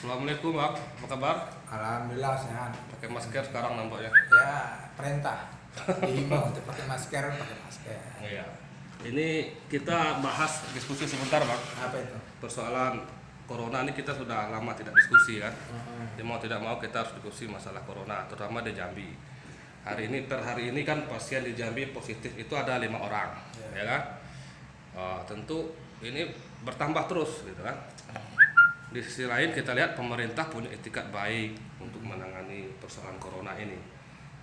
Assalamualaikum Bang, apa kabar? Alhamdulillah sehat. Pakai masker sekarang nampaknya. Ya, perintah. Dihimbau untuk pakai masker, pakai masker. Iya. Ini kita bahas diskusi sebentar Bang. Apa itu? Persoalan corona ini kita sudah lama tidak diskusi kan. Jadi mau tidak mau kita harus diskusi masalah corona, terutama di Jambi. Hari ini kan pasien di Jambi positif itu ada 5 orang, ya kan? Tentu ini bertambah terus gitu kan. Di sisi lain kita lihat pemerintah punya etikat baik untuk menangani persoalan corona ini.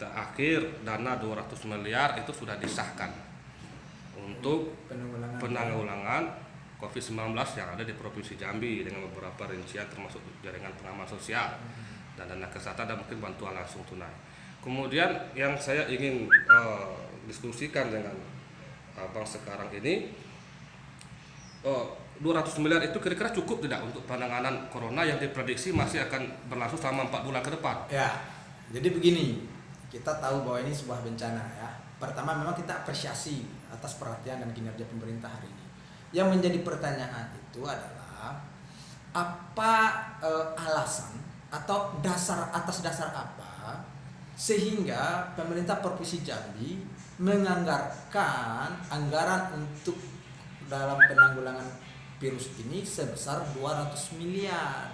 Terakhir dana 200 miliar itu sudah disahkan untuk penanggulangan COVID-19 yang ada di Provinsi Jambi dengan beberapa rincian termasuk jaringan pengaman sosial dan dana kesehatan dan mungkin bantuan langsung tunai. Kemudian yang saya ingin diskusikan dengan Abang sekarang ini, 200 miliar itu kira-kira cukup tidak untuk penanganan corona yang diprediksi masih akan berlangsung selama 4 bulan ke depan? Ya, jadi begini, kita tahu bahwa ini sebuah bencana ya. Pertama memang kita apresiasi atas perhatian dan kinerja pemerintah hari ini. Yang menjadi pertanyaan itu adalah apa alasan atau atas dasar apa sehingga pemerintah Provinsi Jambi menganggarkan anggaran untuk dalam penanggulangan virus ini sebesar 200 miliar.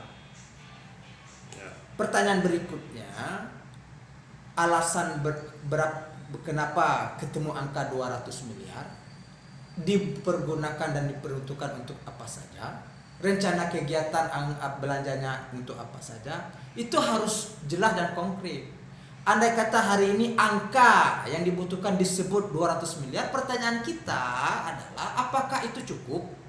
Pertanyaan berikutnya, alasan kenapa ketemu angka 200 miliar, dipergunakan dan diperuntukkan untuk apa saja, rencana kegiatan belanjanya untuk apa saja, itu harus jelas dan konkret. Andai kata hari ini angka yang dibutuhkan disebut 200 miliar, pertanyaan kita adalah apakah itu cukup?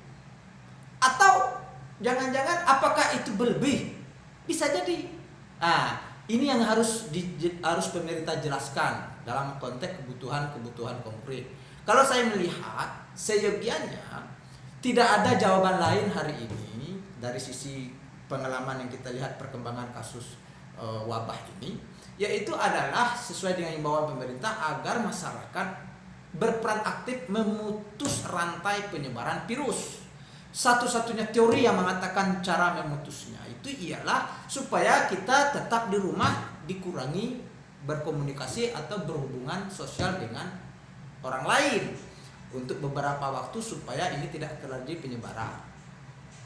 Atau jangan-jangan apakah itu berlebih? Bisa jadi. Nah, ini yang harus pemerintah jelaskan dalam konteks kebutuhan konkret. Kalau saya melihat seyogianya tidak ada jawaban lain hari ini dari sisi pengalaman yang kita lihat perkembangan kasus wabah ini, yaitu adalah sesuai dengan himbauan pemerintah agar masyarakat berperan aktif memutus rantai penyebaran virus. Satu-satunya teori yang mengatakan cara memutusnya itu ialah supaya kita tetap di rumah, dikurangi berkomunikasi atau berhubungan sosial dengan orang lain untuk beberapa waktu supaya ini tidak terjadi penyebaran.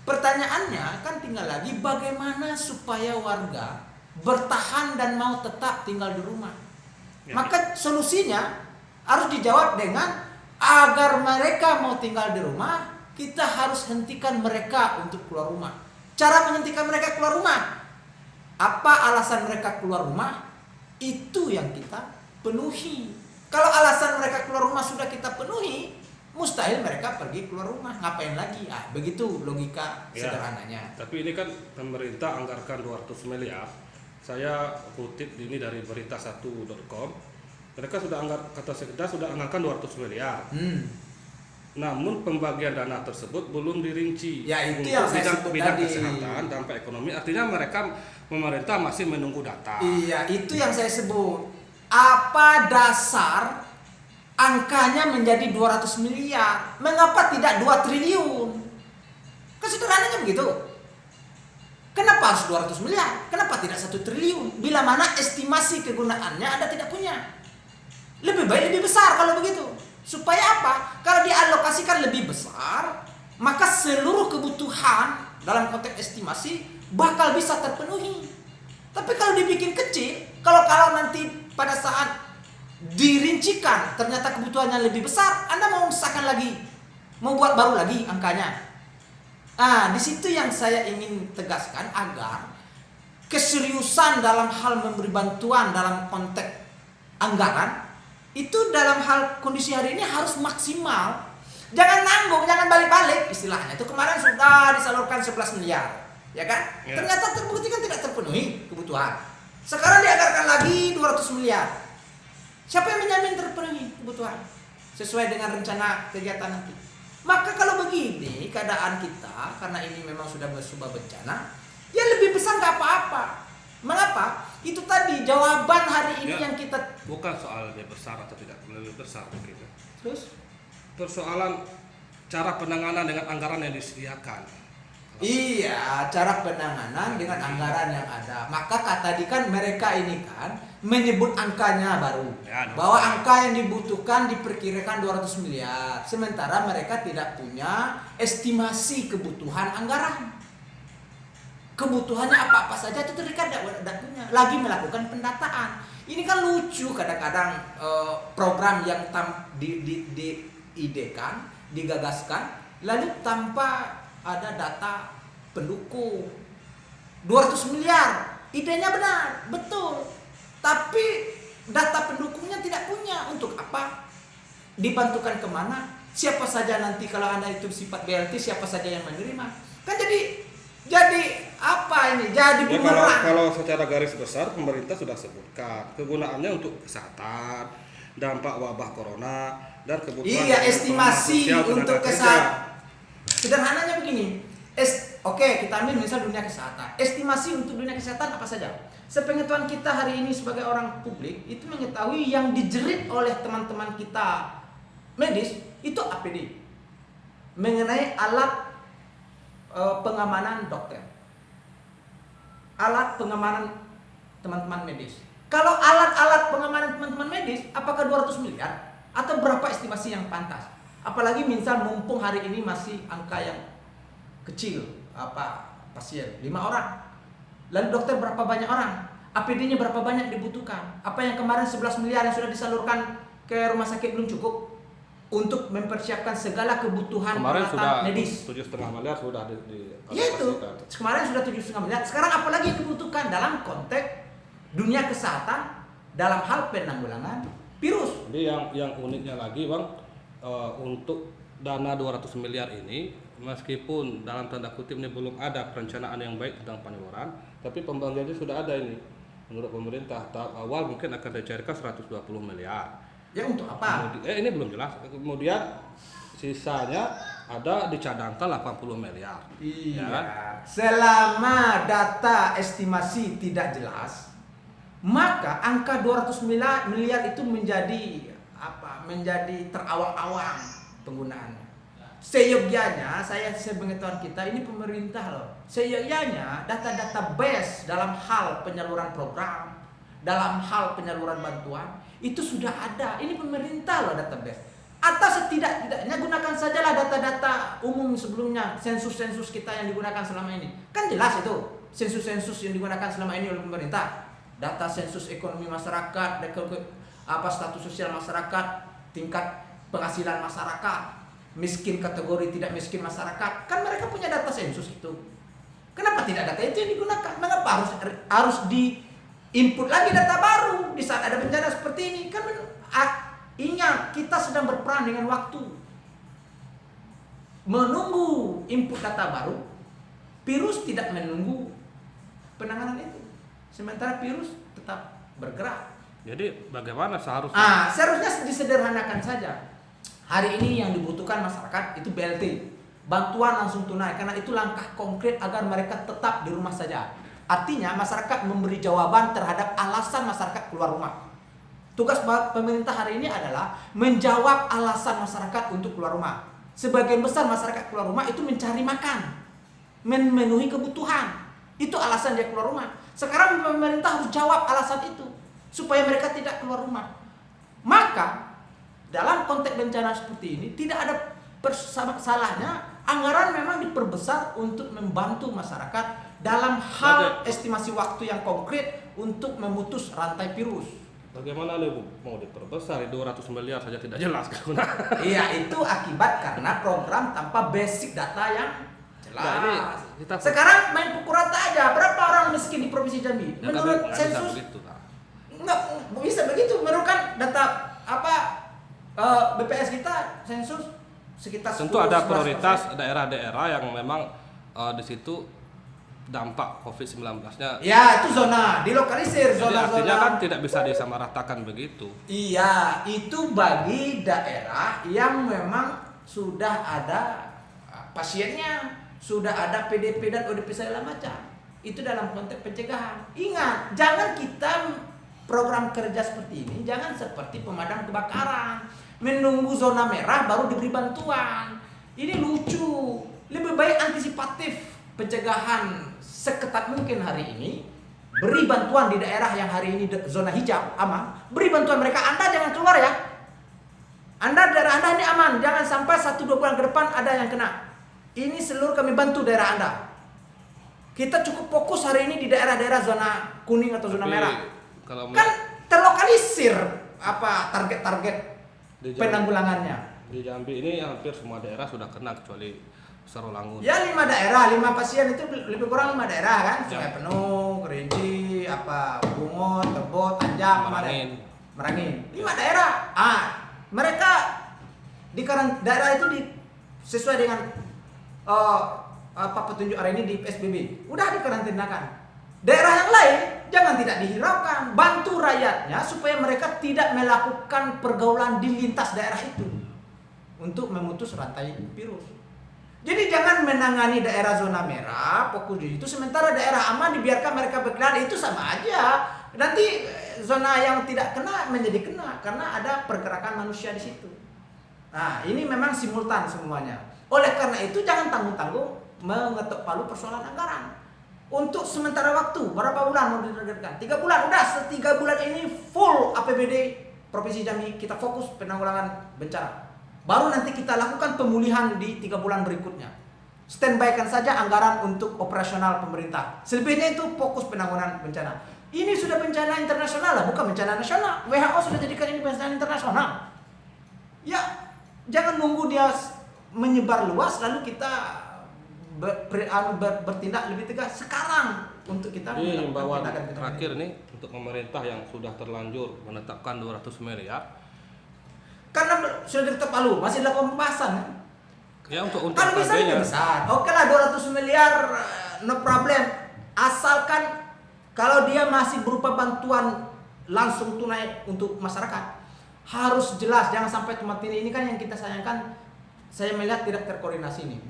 Pertanyaannya kan tinggal lagi bagaimana supaya warga bertahan dan mau tetap tinggal di rumah. Maka solusinya harus dijawab dengan agar mereka mau tinggal di rumah, kita harus hentikan mereka untuk keluar rumah. Cara menghentikan mereka keluar rumah, apa alasan mereka keluar rumah, itu yang kita penuhi. Kalau alasan mereka keluar rumah sudah kita penuhi, mustahil mereka pergi keluar rumah. Ngapain lagi? Begitu logika sederhananya. Tapi ini kan pemerintah anggarkan 200 miliar. Saya kutip ini dari berita1.com. Mereka sudah kata Sekda sudah anggarkan 200 miliar. Namun pembagian dana tersebut belum dirinci. Ya, itu yang saya sebut bidang tadi. Kesehatan, dampak ekonomi. Artinya pemerintah masih menunggu data. Iya, itu yang saya sebut. Apa dasar angkanya menjadi 200 miliar? Mengapa tidak 2 triliun? Kesederhananya begitu. Kenapa harus 200 miliar? Kenapa tidak 1 triliun? Bila mana estimasi kegunaannya Anda tidak punya. Lebih baik lebih besar kalau begitu. Supaya apa? Kalau dialokasikan lebih besar, maka seluruh kebutuhan dalam konteks estimasi bakal bisa terpenuhi. Tapi kalau dibikin kecil, kalau nanti pada saat dirincikan ternyata kebutuhannya lebih besar, Anda mau mesahkan lagi, mau buat baru lagi angkanya. Di situ yang saya ingin tegaskan agar keseriusan dalam hal memberi bantuan dalam konteks anggaran itu dalam hal kondisi hari ini harus maksimal. Jangan nanggung, jangan balik-balik istilahnya. Itu kemarin sudah disalurkan 11 miliar, ya kan? Ya. Ternyata terbukti kan tidak terpenuhi kebutuhan. Sekarang dianggarkan lagi 200 miliar. Siapa yang menjamin terpenuhi kebutuhan sesuai dengan rencana kegiatan nanti? Maka kalau begini keadaan kita, karena ini memang sudah sebuah bencana, ya lebih besar nggak apa-apa. Mengapa? Itu tadi jawaban hari ini yang kita bukan soal lebih besar atau tidak lebih besar begitu. Terus Persoalan cara penanganan dengan anggaran yang disediakan. Iya, cara penanganan dengan anggaran yang ada. Maka tadi kan mereka ini kan menyebut angkanya baru. Ya, Bahwa angka yang dibutuhkan diperkirakan 200 miliar. Sementara mereka tidak punya estimasi kebutuhan anggaran. Kebutuhannya apa-apa saja itu mereka tidak punya. Lagi melakukan pendataan. Ini kan lucu kadang-kadang program yang diidekan, digagaskan, lalu tanpa ada data pendukung. 200 miliar idenya benar, betul, tapi data pendukungnya tidak punya. Untuk apa? Dibantukan kemana? Siapa saja nanti kalau Anda itu sifat BLT, siapa saja yang menerima? Kan jadi apa ini? Jadi Ya, bumerang. kalau secara garis besar pemerintah sudah sebutkan kegunaannya untuk kesehatan, dampak wabah corona, dan kebutuhan Iya, estimasi sosial tenaga untuk kerja. kesehatan. Sederhananya begini, oke, kita ambil misal dunia kesehatan. Estimasi untuk dunia kesehatan apa saja? Sepengetahuan kita hari ini sebagai orang publik itu mengetahui yang dijerit oleh teman-teman kita medis itu APD, mengenai alat pengamanan dokter, alat pengamanan teman-teman medis. Kalau alat-alat pengamanan teman-teman medis, apakah 200 miliar atau berapa estimasi yang pantas? Apalagi misal mumpung hari ini masih angka yang kecil, pasien 5 orang. Lalu dokter berapa banyak orang? APD-nya berapa banyak dibutuhkan? Apa yang kemarin 11 miliar yang sudah disalurkan ke rumah sakit belum cukup untuk mempersiapkan segala kebutuhan Kemarin sudah medis? 7,5 miliar sudah Ya itu, kemarin sudah 7,5 miliar. Sekarang apalagi dibutuhkan dalam konteks dunia kesehatan dalam hal penanggulangan virus. Jadi yang uniknya lagi Bang, untuk dana 200 miliar ini, meskipun dalam tanda kutip ini belum ada perencanaan yang baik tentang penyaluran, tapi pembagiannya sudah ada ini. Menurut pemerintah, tahap awal mungkin akan dicairkan 120 miliar. Ya untuk apa? Ini belum jelas. Kemudian sisanya ada dicadangkan 80 miliar. Iya. Ya kan? Selama data estimasi tidak jelas, maka angka 200 miliar itu menjadi menjadi terawang-awang penggunaannya. Seyogyanya, sepengetahuan kita ini pemerintah loh. Seyogyanya data-data base dalam hal penyaluran program, dalam hal penyaluran bantuan itu sudah ada. Ini pemerintah loh database. Atau setidak-tidaknya gunakan sajalah data-data umum sebelumnya, sensus-sensus kita yang digunakan selama ini. Kan jelas itu sensus-sensus yang digunakan selama ini oleh pemerintah. Data sensus ekonomi masyarakat, status sosial masyarakat, tingkat penghasilan masyarakat, miskin kategori tidak miskin masyarakat. Kan mereka punya data sensus itu. Kenapa tidak data itu yang digunakan? Mengapa harus di input lagi data baru di saat ada bencana seperti ini? Kan ingat, kita sedang berperang dengan waktu. Menunggu input data baru, virus tidak menunggu penanganan itu. Sementara virus tetap bergerak. Jadi bagaimana seharusnya? Seharusnya disederhanakan saja. Hari ini yang dibutuhkan masyarakat itu BLT, bantuan langsung tunai, karena itu langkah konkret agar mereka tetap di rumah saja. Artinya masyarakat memberi jawaban terhadap alasan masyarakat keluar rumah. Tugas pemerintah hari ini adalah menjawab alasan masyarakat untuk keluar rumah. Sebagian besar masyarakat keluar rumah itu mencari makan, memenuhi kebutuhan. Itu alasan dia keluar rumah. Sekarang pemerintah harus jawab alasan itu supaya mereka tidak keluar rumah. Maka dalam konteks bencana seperti ini tidak ada salahnya anggaran memang diperbesar untuk membantu masyarakat dalam hal estimasi waktu yang konkret untuk memutus rantai virus. Bagaimana mau diperbesar? 200 miliar saja tidak jelas. Iya, itu akibat karena program tanpa basic data yang jelas. Sekarang main pukul rata aja. Berapa orang miskin di Provinsi Jambi? Menurut sensus nggak bisa begitu. Menurut kan data BPS kita sensus sekitar 10, tentu ada prioritas daerah-daerah yang memang di situ dampak COVID-19-nya. Ya, itu zona dilokalisir. Jadi artinya kan tidak bisa disamaratakan begitu. Iya, itu bagi daerah yang memang sudah ada pasiennya, sudah ada PDP dan ODP segala macam. Itu dalam konteks pencegahan. Ingat, jangan kita program kerja seperti ini jangan seperti pemadam kebakaran, menunggu zona merah baru diberi bantuan. Ini lucu. Lebih baik antisipatif. pencegahan seketat mungkin hari ini, beri bantuan di daerah yang hari ini zona hijau aman, beri bantuan mereka. Anda jangan keluar ya, daerah Anda ini aman, jangan sampai 1-2 bulan ke depan ada yang kena. Ini seluruh kami bantu daerah Anda. Kita cukup fokus hari ini di daerah-daerah zona kuning atau zona merah. Kan terlokalisir apa target-target penanggulangannya. Di Jambi ini hampir semua daerah sudah kena kecuali Sarolangun. Ya 5 daerah, 5 pasien itu lebih kurang 5 daerah kan. Sungai Penuh, Kerinci, Bungo, Tebo, Tanjak, Merangin. 5 daerah. Mereka di daerah itu sesuai dengan petunjuk hari ini di PSBB udah dikarantinakan. Daerah yang lain jangan tidak dihiraukan, bantu rakyatnya supaya mereka tidak melakukan pergaulan di lintas daerah itu untuk memutus rantai virus. Jadi jangan menangani daerah zona merah fokus di itu, sementara daerah aman dibiarkan mereka berkeliaran, itu sama aja. Nanti zona yang tidak kena menjadi kena karena ada pergerakan manusia di situ. Nah, ini memang simultan semuanya. Oleh karena itu jangan tanggung-tanggung mengetuk palu persoalan anggaran. Untuk sementara waktu, berapa bulan mau ditargetkan? 3 bulan, udah 3 bulan ini full APBD Provinsi Jambi kita fokus penanggulangan bencana. Baru nanti kita lakukan pemulihan di 3 bulan berikutnya. Standby-kan saja anggaran untuk operasional pemerintah. Selebihnya itu fokus penanggulangan bencana. Ini sudah bencana internasional lah, bukan bencana nasional. WHO sudah jadikan ini bencana internasional. Ya, jangan nunggu dia menyebar luas lalu kita bertindak lebih tegas sekarang untuk kita. Jadi himbauan terakhir nih untuk pemerintah yang sudah terlanjur menetapkan 200 miliar karena sudah diketok palu, masih dilakukan pembahasan. Ya untuk kalau misalnya besar, oke lah 200 miliar no problem, asalkan kalau dia masih berupa bantuan langsung tunai untuk masyarakat harus jelas, jangan sampai cuma ini kan yang kita sayangkan. Saya melihat tidak terkoordinasi nih.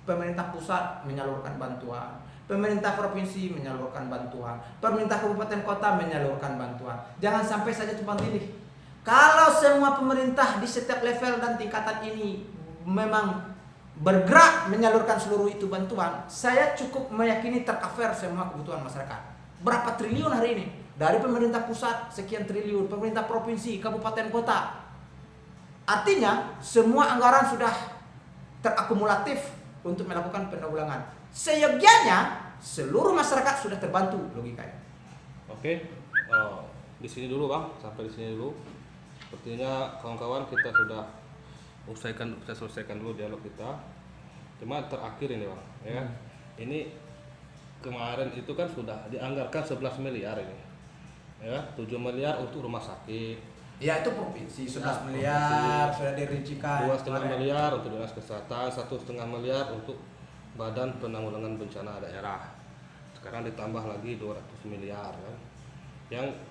Pemerintah pusat menyalurkan bantuan, pemerintah provinsi menyalurkan bantuan, pemerintah kabupaten kota menyalurkan bantuan. Jangan sampai saja cuma pilih. Kalau semua pemerintah di setiap level dan tingkatan ini memang bergerak menyalurkan seluruh itu bantuan, saya cukup meyakini tercover semua kebutuhan masyarakat. Berapa triliun hari ini? Dari pemerintah pusat sekian triliun, pemerintah provinsi, kabupaten kota. Artinya semua anggaran sudah terakumulatif untuk melakukan penanggulangan. Seyogianya seluruh masyarakat sudah terbantu logikanya. Oke, di sini dulu Bang, sampai di sini dulu. Sepertinya kawan-kawan kita sudah selesaikan dulu dialog kita. Cuma terakhir ini Bang, ya. Ini kemarin itu kan sudah dianggarkan 11 miliar ini. Ya, 7 miliar untuk rumah sakit. Ya itu provinsi 11 miliar sudah dirincikan. 2,5 miliar untuk dinas kesehatan, 1,5 miliar untuk badan penanggulangan bencana daerah. Sekarang ditambah lagi 200 miliar kan. Yang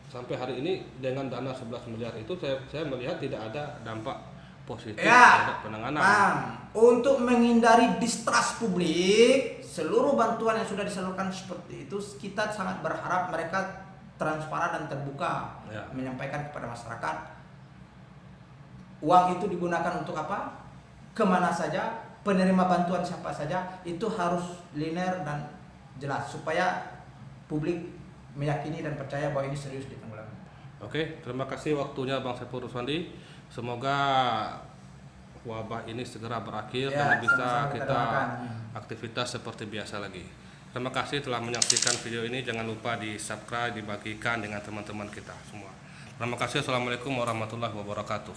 sampai hari ini dengan dana 11 miliar itu saya melihat tidak ada dampak positif terhadap penanganan. Untuk menghindari distrust publik, seluruh bantuan yang sudah disalurkan seperti itu, kita sangat berharap mereka transparan dan terbuka menyampaikan kepada masyarakat uang itu digunakan untuk apa, kemana saja, penerima bantuan siapa saja, itu harus linear dan jelas supaya publik meyakini dan percaya bahwa ini serius ditanggulangi. Oke, terima kasih waktunya Bang Saiful Ruswandi. Semoga wabah ini segera berakhir dan bisa kita aktivitas seperti biasa lagi. Terima kasih telah menyaksikan video ini. Jangan lupa di subscribe, dibagikan dengan teman-teman kita semua. Terima kasih. Assalamualaikum warahmatullahi wabarakatuh.